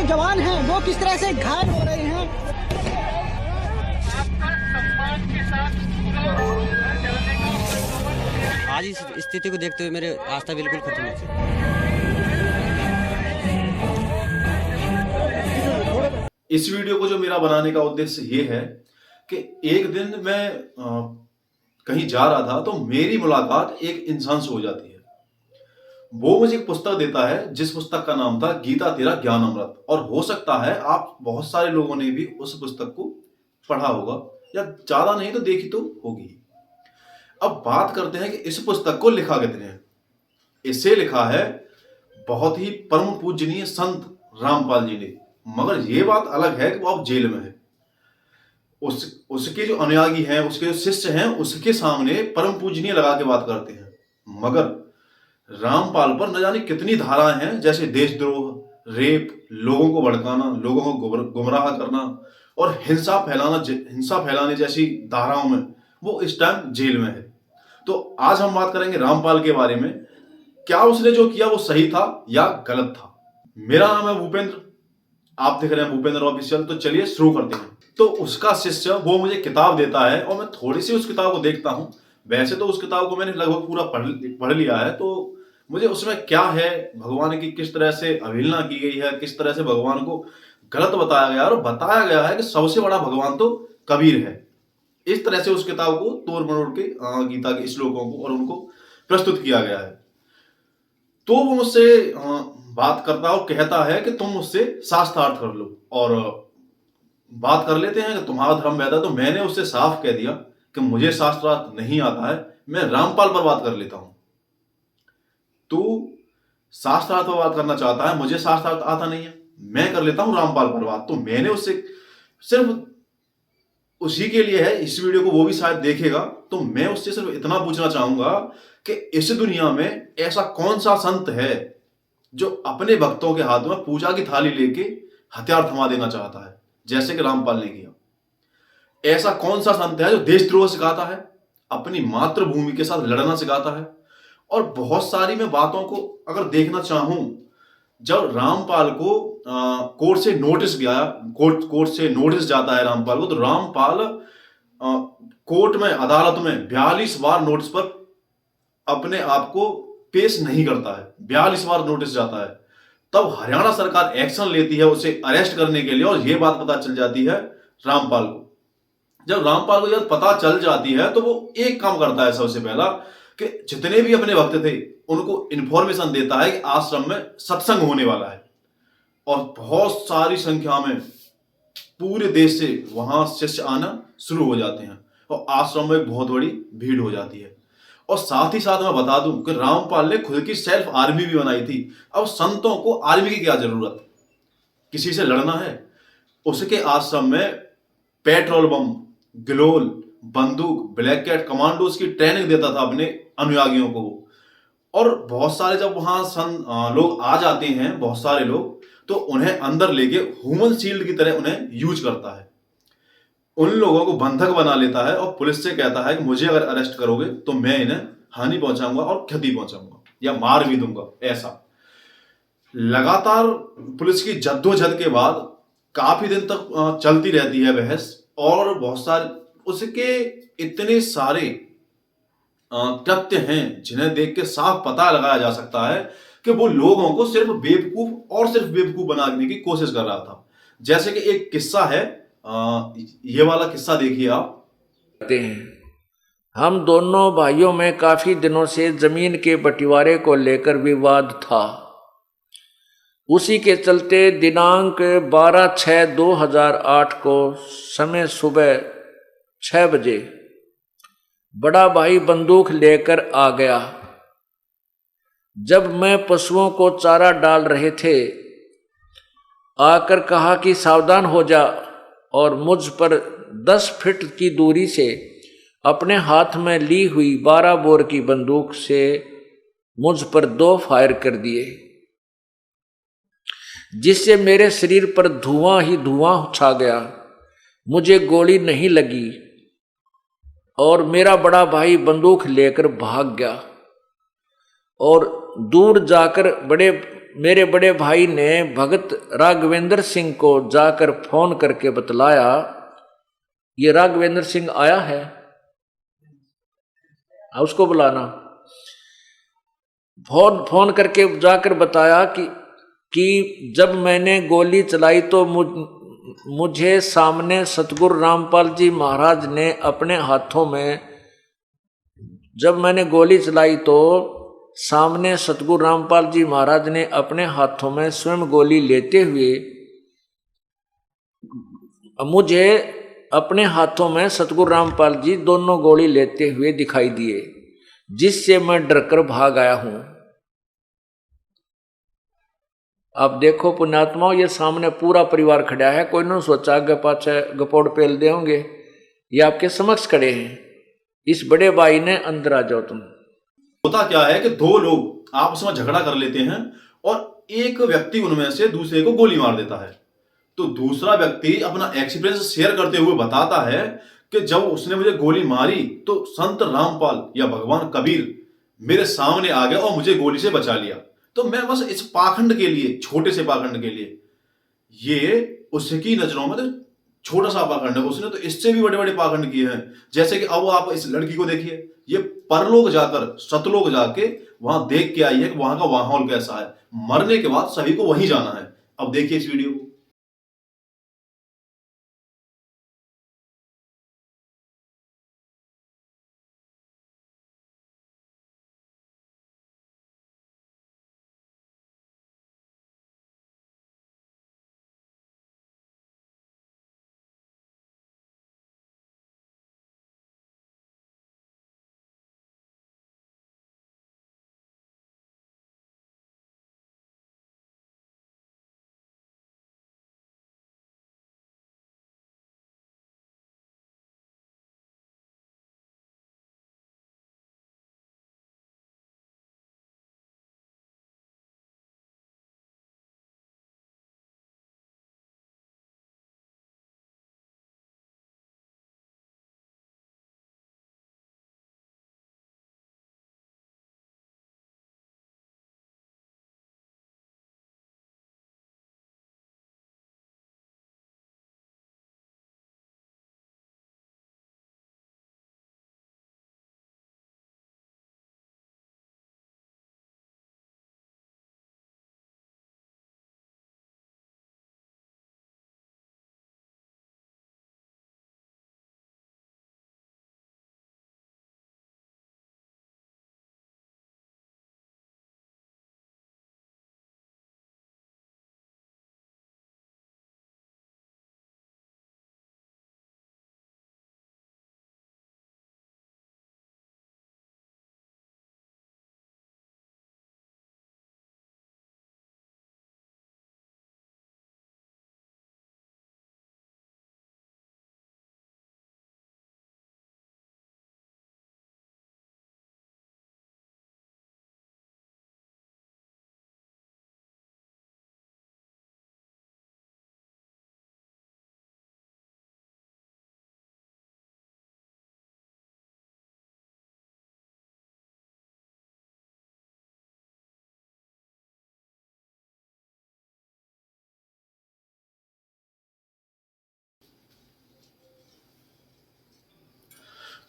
जवान हैं वो किस तरह से घायल हो रहे हैं। आज इस स्थिति को देखते हुए मेरे आस्था बिल्कुल खत्म हो चुकी है। इस वीडियो को जो मेरा बनाने का उद्देश्य ये है कि एक दिन मैं कहीं जा रहा था तो मेरी मुलाकात एक इंसान से हो जाती है। वो मुझे एक पुस्तक देता है जिस पुस्तक का नाम था गीता तेरा ज्ञान अमृत, और हो सकता है आप बहुत सारे लोगों ने भी उस पुस्तक को पढ़ा होगा या ज्यादा नहीं तो देखी तो होगी। अब बात करते हैं कि इस पुस्तक को लिखा कितने हैं। इसे लिखा है बहुत ही परम पूजनीय संत रामपाल जी ने, मगर ये बात अलग है कि वो अब जेल में है। उसके जो अनुयायी हैं, उसके जो शिष्य हैं, उसके सामने परम पूजनीय लगा के बात करते हैं, मगर रामपाल पर न जाने कितनी धाराएं हैं, जैसे देशद्रोह, रेप, लोगों को भड़काना, लोगों को गुमराह करना और हिंसा फैलाने जैसी धाराओं में वो इस टाइम जेल में है। तो आज हम बात करेंगे रामपाल के बारे में, क्या उसने जो किया वो सही था या गलत था। मेरा नाम है भूपेंद्र, आप देख रहे हैं भूपेंद्र ऑफिशियल। तो चलिए शुरू करते हैं। तो उसका शिष्य वो मुझे किताब देता है और मैं थोड़ी सी उस किताब को देखता हूं। वैसे तो उस किताब को मैंने लगभग पूरा पढ़ लिया है, तो मुझे उसमें क्या है, भगवान की किस तरह से अवहेलना की गई है, किस तरह से भगवान को गलत बताया गया, और बताया गया है कि सबसे बड़ा भगवान तो कबीर है। इस तरह से उस किताब को तोड़ मरोड़ के गीता के श्लोकों को और उनको प्रस्तुत किया गया है। तो वो मुझसे बात करता और कहता है कि तुम मुझसे शास्त्रार्थ कर लो और बात कर लेते हैं कि तुम्हारा धर्म वैध है। तो मैंने उससे साफ कह दिया कि मुझे शास्त्रार्थ नहीं आता है, मैं रामपाल पर बात कर लेता हूं। तू शास्त्रार्थ पर बात करना चाहता है, मुझे शास्त्रार्थ आता नहीं है, मैं कर लेता हूं रामपाल पर बात। तो मैंने उससे सिर्फ उसी के लिए है, इस वीडियो को वो भी शायद देखेगा, तो मैं उससे सिर्फ इतना पूछना चाहूंगा कि इस दुनिया में ऐसा कौन सा संत है जो अपने भक्तों के हाथ में पूजा की थाली लेके हथियार थमा देना चाहता है, जैसे कि रामपाल ने किया। ऐसा कौन सा संत है जो देशद्रोह सिखाता है, अपनी मातृभूमि के साथ लड़ना सिखाता है। और बहुत सारी मैं बातों को अगर देखना चाहूं, जब रामपाल को कोर्ट से नोटिस गया, कोर्ट से नोटिस जाता है रामपाल को, तो रामपाल कोर्ट में, अदालत में 42 बार नोटिस पर अपने आप को पेश नहीं करता है। 42 बार नोटिस जाता है। तब हरियाणा सरकार एक्शन लेती है उसे अरेस्ट करने के लिए, और यह बात पता चल जाती है रामपाल को। जब रामपाल को यह पता चल जाती है तो वो एक काम करता है, सबसे पहला कि जितने भी अपने भक्त थे उनको इंफॉर्मेशन देता है कि आश्रम में सत्संग होने वाला है, और बहुत सारी संख्या में पूरे देश से वहां शिष्य आना शुरू हो जाते हैं और आश्रम में एक बहुत बड़ी भीड़ हो जाती है। और साथ ही साथ मैं बता दूं कि रामपाल ने खुद की सेल्फ आर्मी भी बनाई थी। अब संतों को आर्मी की क्या जरूरत, किसी से लड़ना है। उसके आश्रम में पेट्रोल बम, ग्लोल, बंदूक, ब्लैक कैट, कमांडोज की ट्रेनिंग देता था अपने अनुयायियों को। और बहुत सारे जब वहां लोग आ जाते हैं, बहुत सारे लोग, तो उन्हें अंदर लेके ह्यूमन शील्ड की तरह उन्हें यूज करता है। उन लोगों को बंधक बना लेता है और पुलिस से कहता है कि मुझे अगर अरेस्ट करोगे तो मैं इन्हें हानि पहुंचाऊंगा और क्षति पहुंचाऊंगा या मार भी दूंगा। ऐसा लगातार पुलिस की जद्दोजहद के बाद काफी दिन तक चलती रहती है बहस, और बहुत सारे उसके इतने सारे तथ्य हैं जिन्हें देख के साफ पता लगाया जा सकता है कि वो लोगों को सिर्फ बेवकूफ और सिर्फ बेवकूफ बनाने की कोशिश कर रहा था। जैसे कि एक किस्सा है, ये वाला किस्सा देखिए आप। हम दोनों भाइयों में काफी दिनों से जमीन के बंटवारे को लेकर विवाद था। उसी के चलते दिनांक 12/6/2008 को समय सुबह 6 बजे बड़ा भाई बंदूक लेकर आ गया। जब मैं पशुओं को चारा डाल रहे थे, आकर कहा कि सावधान हो जा, और मुझ पर 10 फीट की दूरी से अपने हाथ में ली हुई 12 बोर की बंदूक से मुझ पर 2 फायर कर दिए, जिससे मेरे शरीर पर धुआं ही धुआं छा गया। मुझे गोली नहीं लगी और मेरा बड़ा भाई बंदूक लेकर भाग गया और दूर जाकर बड़े मेरे बड़े भाई ने भगत राघवेंद्र सिंह को जाकर फोन करके बतलाया, ये राघवेंद्र सिंह आया है, उसको बुलाना। फोन करके जाकर बताया कि जब मैंने गोली चलाई तो मुझे सामने सतगुरु रामपाल जी महाराज ने अपने हाथों में, जब मैंने गोली चलाई तो सामने सतगुरु रामपाल जी महाराज ने अपने हाथों में स्वयं गोली लेते हुए मुझे अपने हाथों में सतगुरु रामपाल जी दोनों गोली लेते हुए दिखाई दिए, जिससे मैं डरकर भाग आया हूं। आप देखो पुण्यात्माओं, ये सामने पूरा परिवार खड़ा है, कोई न सोचा आगे पाछे गपोड़ पेल दे होंगे, ये आपके समक्ष खड़े हैं। इस बड़े भाई ने अंदर आ जाओ तुम। होता क्या है कि दो लोग आपस में झगड़ा कर लेते हैं और एक व्यक्ति उनमें से दूसरे को गोली मार देता है, तो दूसरा व्यक्ति अपना एक्सपीरियंस शेयर करते हुए बताता है कि जब उसने मुझे गोली मारी तो संत रामपाल या भगवान कबीर मेरे सामने आ गया और मुझे गोली से बचा लिया। तो मैं बस इस पाखंड के लिए, छोटे से पाखंड के लिए, ये उसकी नजरों में तो छोटा सा पाखंड है, उसने तो इससे भी बड़े बड़े पाखंड किए हैं। जैसे कि अब आप इस लड़की को देखिए, ये परलोक जाकर, सतलोक जाके वहां देख के आई है कि वहां का माहौल कैसा है, मरने के बाद सभी को वहीं जाना है। अब देखिए इस वीडियो को।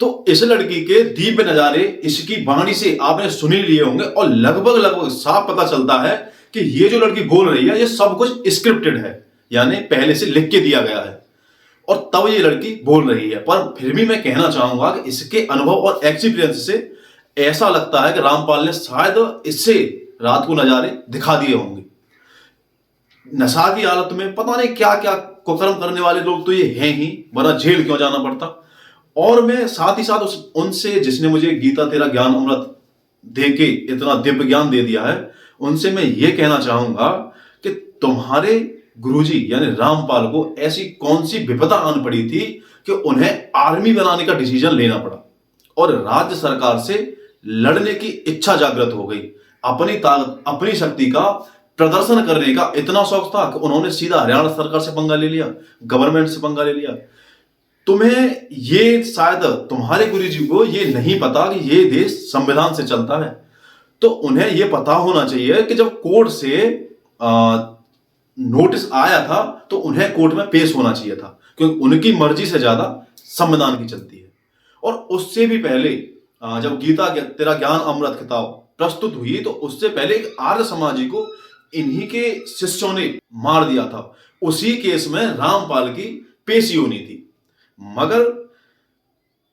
तो इस लड़की के दीप नजारे इसकी वाणी से आपने सुन ही लिए होंगे और लगभग साफ पता चलता है कि ये जो लड़की बोल रही है ये सब कुछ स्क्रिप्टेड है, यानी पहले से लिख के दिया गया है और तब ये लड़की बोल रही है। पर फिर भी मैं कहना चाहूंगा कि इसके अनुभव और एक्सपीरियंस से ऐसा लगता है कि रामपाल ने शायद इससे रात को नजारे दिखा दिए होंगे। नशा की हालत में पता नहीं क्या क्या कुकर्म करने वाले लोग तो ये हैं ही, वरना जेल क्यों जाना पड़ता। और मैं साथ ही साथ उनसे, जिसने मुझे गीता तेरा ज्ञान अमृत दे के इतना दिव्य ज्ञान दे दिया है, उनसे मैं ये कहना चाहूंगा कि तुम्हारे गुरुजी यानी रामपाल को ऐसी कौन सी विपदा आन पड़ी थी कि उन्हें आर्मी बनाने का डिसीजन लेना पड़ा और राज्य सरकार से लड़ने की इच्छा जागृत हो गई। अपनी ताकत, अपनी शक्ति का प्रदर्शन करने का इतना शौक था कि उन्होंने सीधा हरियाणा सरकार से पंगा ले लिया, गवर्नमेंट से पंगा ले लिया। तुम्हें ये, शायद तुम्हारे गुरुजी को ये नहीं पता कि ये देश संविधान से चलता है। तो उन्हें यह पता होना चाहिए कि जब कोर्ट से नोटिस आया था तो उन्हें कोर्ट में पेश होना चाहिए था, क्योंकि उनकी मर्जी से ज्यादा संविधान की चलती है। और उससे भी पहले जब गीता तेरा ज्ञान अमृत किताब प्रस्तुत हुई तो उससे पहले एक आर्य समाजी को इन्हीं के शिष्यों ने मार दिया था। उसी केस में रामपाल की पेशी होनी थी, मगर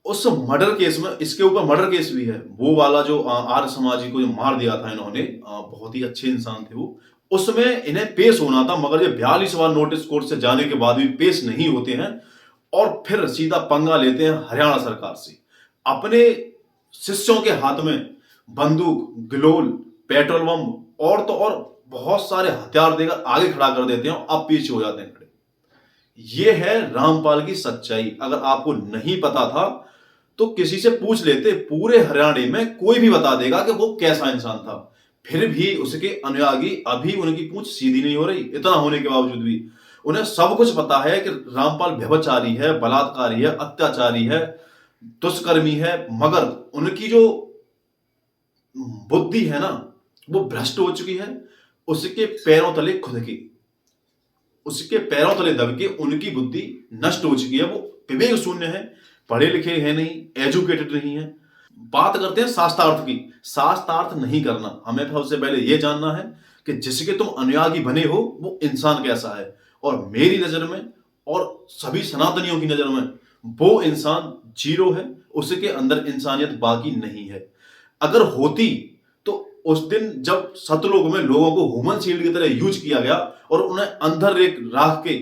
उस मर्डर केस में, इसके ऊपर मर्डर केस भी है, वो वाला जो आर्य समाजी को जो मार दिया था इन्होंने, बहुत ही अच्छे इंसान थे वो, उसमें इन्हें पेश होना था, मगर ये 42 बार नोटिस कोर्ट से जाने के बाद भी पेश नहीं होते हैं और फिर सीधा पंगा लेते हैं हरियाणा सरकार से। अपने शिष्यों के हाथ में बंदूक, ग्लोल, पेट्रोल बम और तो और बहुत सारे हथियार देकर आगे खड़ा कर देते हैं और अब पीछे हो जाते हैं खड़े। ये है रामपाल की सच्चाई। अगर आपको नहीं पता था तो किसी से पूछ लेते, पूरे हरियाणा में कोई भी बता देगा कि वो कैसा इंसान था। फिर भी उसके अनुयायी अभी उनकी पूंछ सीधी नहीं हो रही। इतना होने के बावजूद भी उन्हें सब कुछ पता है कि रामपाल व्यभिचारी है, बलात्कारी है, अत्याचारी है, दुष्कर्मी है, मगर उनकी जो बुद्धि है ना वो भ्रष्ट हो चुकी है। उसके पैरों तले खुद की, उसके पैरों तले दब के उनकी बुद्धि नष्ट हो चुकी है। वो विवेक शून्य है, पढ़े लिखे है नहीं, एजुकेटेड नहीं है। बात करते हैं शास्त्रार्थ की, शास्त्रार्थ नहीं करना। हमें सबसे पहले यह जानना है कि जिसके तुम अनुयायी बने हो वो इंसान कैसा है। और मेरी नजर में और सभी सनातनियों की नजर में वो इंसान जीरो है, उसके अंदर इंसानियत बाकी नहीं है। अगर होती तो उस दिन जब सतलोक में लोगों को ह्यूमन शील्ड की तरह यूज किया गया और उन्हें अंदर एक राख के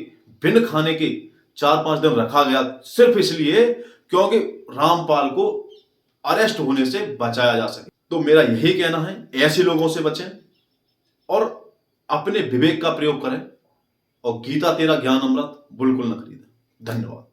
बिन खाने के 4-5 दिन रखा गया, सिर्फ इसलिए क्योंकि रामपाल को अरेस्ट होने से बचाया जा सके। तो मेरा यही कहना है, ऐसे लोगों से बचें और अपने विवेक का प्रयोग करें और गीता तेरा ज्ञान अमृत बिल्कुल न खरीदें। धन्यवाद।